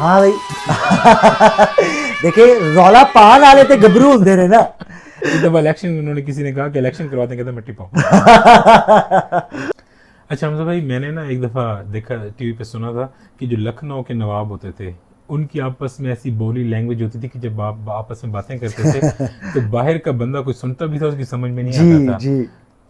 हाँ भाई देखिए रौला पान वाले थे गबरू होंगे रहे ना। जब इलेक्शन उन्होंने किसी ने कहा कि इलेक्शन करवाते कहते मिट्टी पाओ। अच्छा हमजा भाई, मैंने ना एक दफ़ा देखा टीवी पे, सुना था कि जो लखनऊ के नवाब होते थे उनकी आपस में ऐसी बोली लैंग्वेज होती थी कि जब आप आपस में बातें करते थे तो बाहर का बंदा कोई सुनता भी था उसकी समझ में नहीं आता था। जी।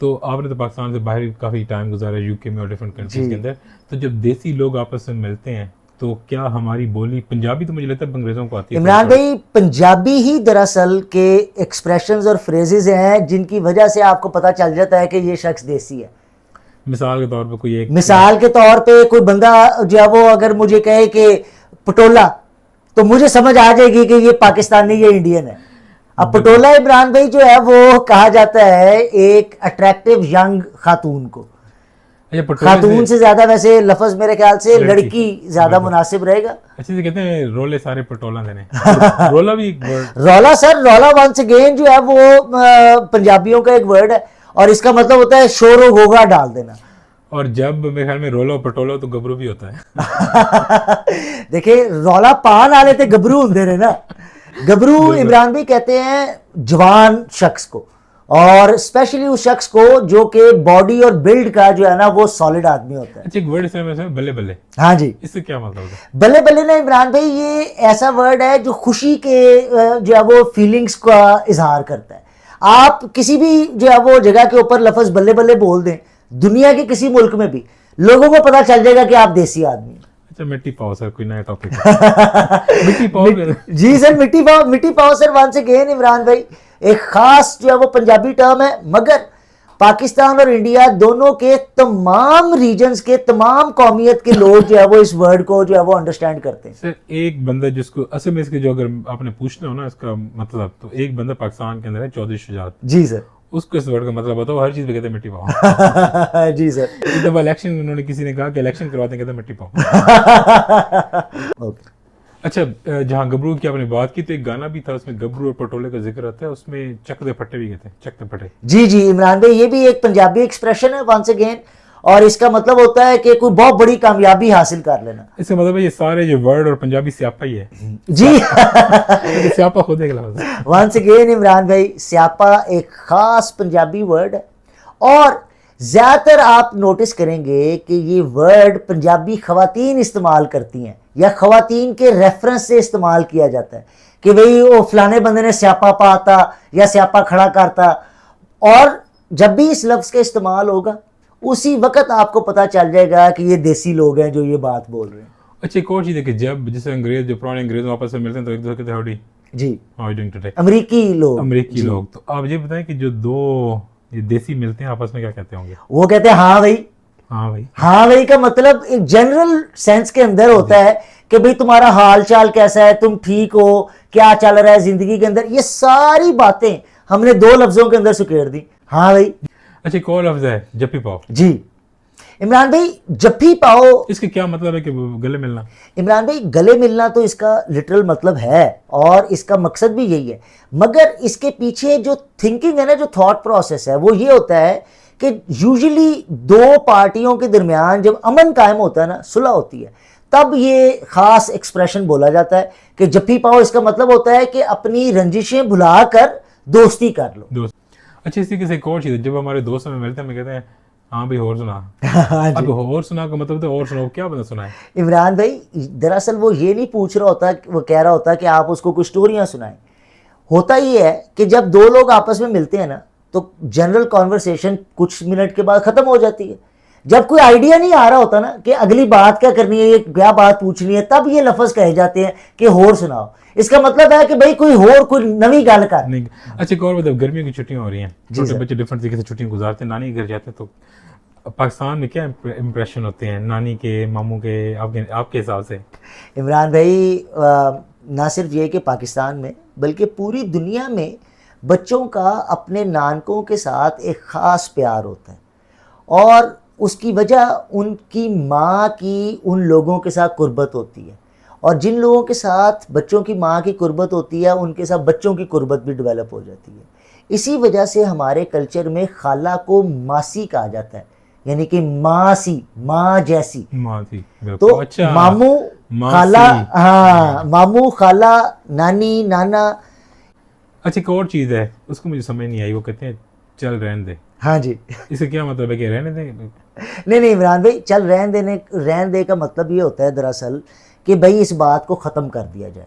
तो आपने तो पाकिस्तान से बाहर काफ़ी टाइम गुजारा यूके में और डिफरेंट कंट्रीज के अंदर, तो जब देसी लोग आपस में मिलते हैं तो क्या हमारी बोली पंजाबी तो मुझे लगता है अंग्रेज़ों को आती है। इमरान भाई पंजाबी ही दरअसल के एक्सप्रेशंस और फ्रेजेस हैं जिनकी वजह से आपको पता चल जाता है कि ये शख्स देसी है। मिसाल के तौर पे कोई एक, मिसाल के तौर पे कोई बंदा जो है वो अगर मुझे कहे कि पटोला, तो मुझे समझ आ जाएगी कि ये पाकिस्तानी ये इंडियन है। अब पटोला इमरान भाई जो है वो कहा जाता है एक अट्रैक्टिव यंग खातून को। खातून से ज्यादा वैसे लफ्ज मेरे ख्याल से लड़की ज्यादा मुनासिब रहेगा। अच्छे से कहते हैं रोले सारे पटोला देने। रोला भी एक वर्ड, रोला सर, रोला वंस अगेन जो है वो पंजाबियों का एक वर्ड है और इसका मतलब होता है शोर गोगा डाल देना। और जब मेरे ख्याल में रोलो पटोलो तो गबरू भी होता है। देखिए रौला पान वाले थे गबरू होंगे रहे ना। गबरू इमरान भी कहते हैं जवान शख्स को, और स्पेशली उस शख्स को जो कि बॉडी और बिल्ड का जो है ना वो सॉलिड आदमी होता है। अच्छा एक वर्ड इसमें बल्ले बल्ले, हाँ जी, इससे क्या मतलब होता है? बल्ले बल्ले ना इमरान भाई ये ऐसा वर्ड है जो खुशी के जो है वो फीलिंग्स का इजहार करता है। आप किसी भी जो है वो जगह के ऊपर लफ्ज बल्ले बल्ले बोल दें, दुनिया के किसी मुल्क में भी लोगों को पता चल जाएगा कि आप देसी आदमी हैं। अच्छा मिट्टी पाओ सर, कोई नया टॉपिक। मिट्टी पाओ जी सर, मिट्टी पाओ सर वंस अगेन इमरान भाई एक खास जो है वो पंजाबी टर्म है, मगर पाकिस्तान और इंडिया दोनों के तमाम रीजन्स के तमाम कौमियत के लोग जो है वो इस वर्ड को जो है वो अंडरस्टैंड करते हैं। सर एक बंदा जिसको असल में इसके जो अगर आपने पूछना हो ना इसका मतलब, तो एक बंदा पाकिस्तान के अंदर है चौधरी शुजात। जी सर, उसको इस वर्ड का मतलब बताओ। हर चीज पे कहते हैं मिट्टी पाओ। जी सर। जब इलेक्शन उन्होंने किसी ने कहा कि इलेक्शन करवाते कहते हैं मिट्टी पाओ। ओके। अच्छा जहाँ गबरू की आपने बात की तो एक गाना भी था उसमें गबरू और पटोले का जिक्र आता है, उसमें चक दे फट्टे भी कहते हैं, चक दे फट्टे। जी जी इमरान भाई ये भी एक पंजाबी एक्सप्रेशन है वंस अगेन, और इसका मतलब होता है कि कोई बहुत बड़ी कामयाबी हासिल कर लेना। इसका मतलब है ये सारे जो वर्ड और पंजाबी स्यापा ही है। जी स्यापा खुद एक लफ्ज़ है। वंस अगेन इमरान भाई स्यापा एक खास पंजाबी वर्ड है, और ज़्यादातर आप नोटिस करेंगे कि ये वर्ड पंजाबी ख़वातीन इस्तेमाल करती हैं या ख़वातीन के रेफरेंस से इस्तेमाल किया जाता है कि भाई वो फलाने बंदे ने स्यापा पाता या स्यापा खड़ा करता, और जब भी इस लफ्ज़ का इस्तेमाल होगा उसी वक्त आपको पता चल जाएगा कि ये देसी लोग हैं जो ये बात बोल रहे हैं। अच्छा एक और चीज़ है कि जब जैसे अंग्रेज जो पुराने अंग्रेज आपस में मिलते हैं तो एक दूसरे के howdy ji, how are you doing today, अमेरिकी लोग। तो आप ये बताएं कि जो दो ये देसी मिलते हैं आपस में क्या कहते होंगे? वो कहते हैं हाँ भाई। हाँ भाई, हाँ भाई का मतलब एक जनरल सेंस के अंदर होता है कि भाई तुम्हारा हाल चाल कैसा है, तुम ठीक हो, क्या चल रहा है जिंदगी के अंदर। ये सारी बातें हमने दो लफ्जों के अंदर सुकेड़ दी, हाँ भाई। अच्छा एक और लफ्ज है जप्पी पाओ। जी इमरान भाई जप्पी पाओ, इसके क्या मतलब है कि गले मिलना? इमरान भाई गले मिलना तो इसका लिटरल मतलब है और इसका मकसद भी यही है, मगर इसके पीछे जो थिंकिंग है ना, जो थॉट प्रोसेस है वो ये होता है कि यूजुअली दो पार्टियों के दरमियान जब अमन कायम होता है ना, सुलह होती है, तब ये खास एक्सप्रेशन बोला जाता है कि जप्पी पाओ। इसका मतलब होता है कि अपनी रंजिशें भुला कर दोस्ती कर लो। दोस्त। अच्छा इसी के से एक और चीज़ है, जब हमारे दोस्त में मिलते हैं हमें कहते हैं हाँ भाई और सुना। अब और सुना का मतलब तो और सुनाओ, क्या बता सुना है? इमरान भाई दरअसल वो ये नहीं पूछ रहा होता, वो कह रहा होता कि आप उसको कुछ स्टोरियां सुनाएं। होता ये है कि जब दो लोग आपस में मिलते हैं ना तो जनरल कॉन्वर्सेशन कुछ मिनट के बाद ख़त्म हो जाती है। जब कोई आइडिया नहीं आ रहा होता ना कि अगली बात क्या करनी है, क्या बात पूछनी है, तब ये लफ्ज़ कहे जाते हैं कि होर सुनाओ। इसका मतलब है कि भाई कोई होर कोई नवी गल कर। नहीं अच्छा एक और मतलब गर्मियों की छुट्टियां हो रही हैं, छोटे बच्चे डिफरेंट तरीके से छुट्टियां गुजारते हैं, नानी के घर जाते हैं, तो पाकिस्तान में क्या इम्प्रेशन होते हैं नानी के, मामू के, आपके हिसाब से? इमरान भाई ना सिर्फ ये कि पाकिस्तान में बल्कि पूरी दुनिया में बच्चों का अपने नानकों के साथ एक ख़ास प्यार होता है, और उसकी वजह उनकी माँ की उन लोगों के साथ कुर्बत होती है, और जिन लोगों के साथ बच्चों की माँ की कुर्बत होती है उनके साथ बच्चों की कुर्बत भी डेवलप हो जाती है। इसी वजह से हमारे कल्चर में खाला को मासी कहा जाता है यानी कि माँ सी, माँ जैसी। माँ थी, बिल्कुल। तो अच्छा, मामू माँ खाला, सी। हाँ मामू खाला नानी नाना। अच्छा, एक और चीज़ है, उसको मुझे समझ नहीं आई, वो कहते हैं चल रहने दे, हाँ जी। इसका क्या मतलब है कि रहने दे? नहीं नहीं इमरान भाई, चल रहन दे का मतलब ये होता है दरअसल कि भाई इस बात को ख़त्म कर दिया जाए।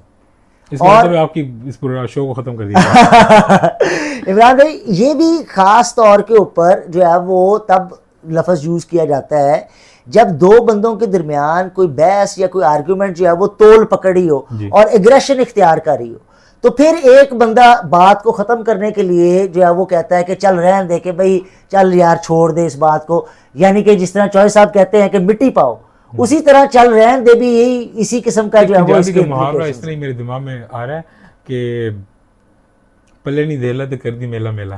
इसका और मतलब है आपकी इस पूरा शो को ख़त्म कर दिया। इमरान भाई ये भी ख़ास तौर के ऊपर जो है वो तब लफ्ज़ यूज़ किया जाता है जब दो बंदों के दरमियान कोई बहस या कोई आर्ग्यूमेंट जो है वो तोल पकड़ी हो जी। और एग्रेशन इख्तियार करी हो, तो फिर एक बंदा बात को ख़त्म करने के लिए जो है वो कहता है कि चल रहने दे, कि भाई चल यार छोड़ दे इस बात को। यानी कि जिस तरह चौधरी साहब कहते हैं कि मिट्टी पाओ, उसी तरह चल रहने दे भी यही इसी किस्म का जो है वो पंजाबी इसके का मुहावरा इस implications तरह ही मेरे दिमाग में आ रहा है कि पल्ले नहीं देला तो कर दी मेला मेला।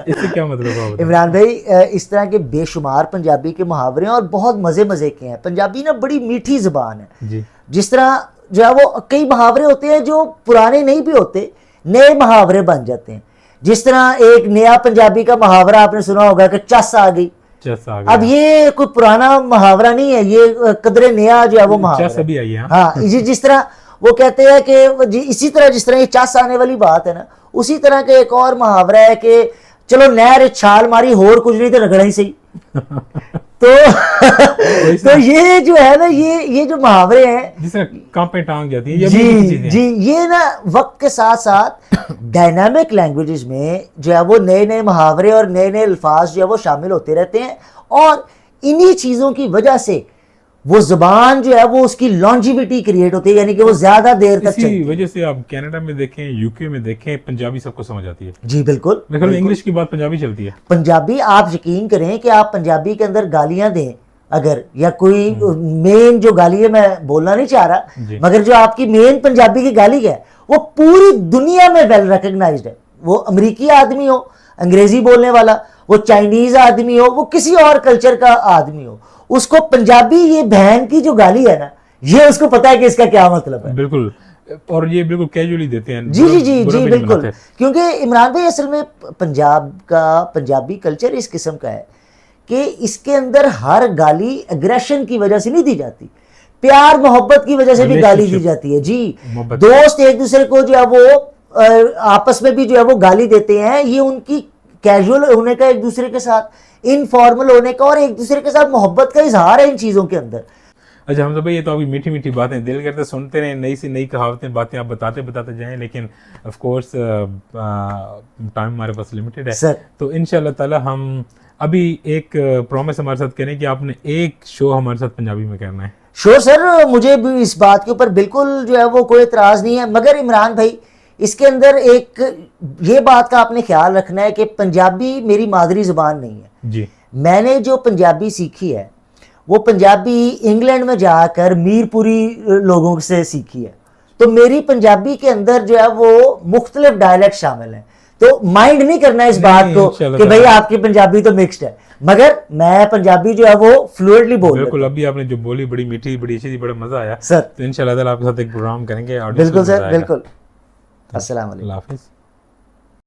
इससे क्या मतलब है? इमरान भाई इस तरह के बेशुमार पंजाबी के मुहावरे हैं और बहुत मज़े मज़े के हैं। पंजाबी ना बड़ी मीठी ज़बान है जी। जिस तरह जो है वो कई मुहावरे होते हैं जो पुराने नहीं भी होते, नए मुहावरे बन जाते हैं। जिस तरह एक नया पंजाबी का मुहावरा आपने सुना होगा कि चस आ गई। चस आ गया। अब ये कोई पुराना मुहावरा नहीं है, ये कदरे नया जो है वो मुहावरा चस अभी आई है। हाँ, जिस तरह वो कहते हैं कि इसी तरह जिस तरह ये चस आने वाली बात है ना, उसी तरह का एक और मुहावरा है कि चलो नहर छाल मारी होर कुछ नहीं तो रगड़ा ही सही। तो ये जो है ना, ये जो मुहावरे हैं जिस तरह कांपे टांग जाती है, ये जी भी चीजें जी, ये ना वक्त के साथ साथ डायनामिक लैंग्वेजेस में जो है वो नए नए मुहावरे और नए नए अल्फाज जो है वो शामिल होते रहते हैं। और इन्हीं चीज़ों की वजह से वो ज़बान जो है वो उसकी लॉन्जिविटी क्रिएट होती है, यानी कि वो ज़्यादा देर तक इसी चलती है। वजह से आप कनाडा में देखें, यूके में देखें, पंजाबी सबको समझ आती है। जी बिल्कुल। मेरे ख्याल में इंग्लिश की बात पंजाबी चलती है। पंजाबी, आप यकीन करें कि आप पंजाबी के अंदर गालियां दें अगर, या कोई मेन जो गाली है, मैं बोलना नहीं चाह रहा, मगर जो आपकी मेन पंजाबी की गाली है वो पूरी दुनिया में वेल रिकग्नाइज्ड है। वो अमेरिकी आदमी हो, अंग्रेजी बोलने वाला, वो चाइनीज आदमी हो, वो किसी और कल्चर का आदमी हो, उसको पंजाबी ये बहन की जो गाली है ना, ये उसको पता है कि इसका क्या मतलब है। बिल्कुल, और ये बिल्कुल कैजुअली देते हैं। जी जी जी जी बिल्कुल, क्योंकि इमरान भाई असल में पंजाबी कल्चर इस किस्म का है कि इसके अंदर हर गाली एग्रेशन की वजह से नहीं दी जाती, प्यार मोहब्बत की वजह से भी गाली दी जाती है। जी, दोस्त एक दूसरे को जो है वो आपस में भी जो है वो गाली देते हैं। ये उनकी कैजुअल होने का, एक दूसरे के साथ इनफॉर्मल होने का और एक दूसरे के साथ मोहब्बत का इजहार है इन चीज़ों के अंदर। अच्छा हमजा भाई, ये तो अभी मीठी मीठी बातें, दिल करते सुनते रहें, नई से नई कहावतें, बातें आप बताते बताते जाएं, लेकिन ऑफ कोर्स टाइम हमारे पास लिमिटेड है सर। तो इंशाल्लाह ताला हम अभी एक प्रॉमिस हमारे साथ करें कि आपने एक शो हमारे साथ पंजाबी में करना है। श्योर सर, मुझे भी इस बात के ऊपर बिल्कुल जो है वो कोई एतराज़ नहीं है, मगर इमरान भाई इसके अंदर एक ये बात का आपने ख्याल रखना है कि पंजाबी मेरी मादरी ज़बान नहीं है। जी। मैंने जो पंजाबी सीखी है वो पंजाबी इंग्लैंड में जाकर मीरपुरी लोगों से सीखी है, तो मेरी पंजाबी के अंदर जो है वो मुख्तलिफ डायलेक्ट शामिल हैं। तो माइंड नहीं करना इस बात को कि भाई आपकी पंजाबी तो मिक्स्ड है, मगर मैं पंजाबी जो है वो फ्लुएंटली बोल बिल्कुल। अभी आपने जो बोली बड़ी मीठी, बड़ी अच्छी थी, बड़ा मजा आया सर। तो इंशाल्लाह ताला आपके साथ एक प्रोग्राम करेंगे। बिल्कुल सर, बिल्कुल। अस्सलाम वालेकुम। अल्लाह हाफिज़।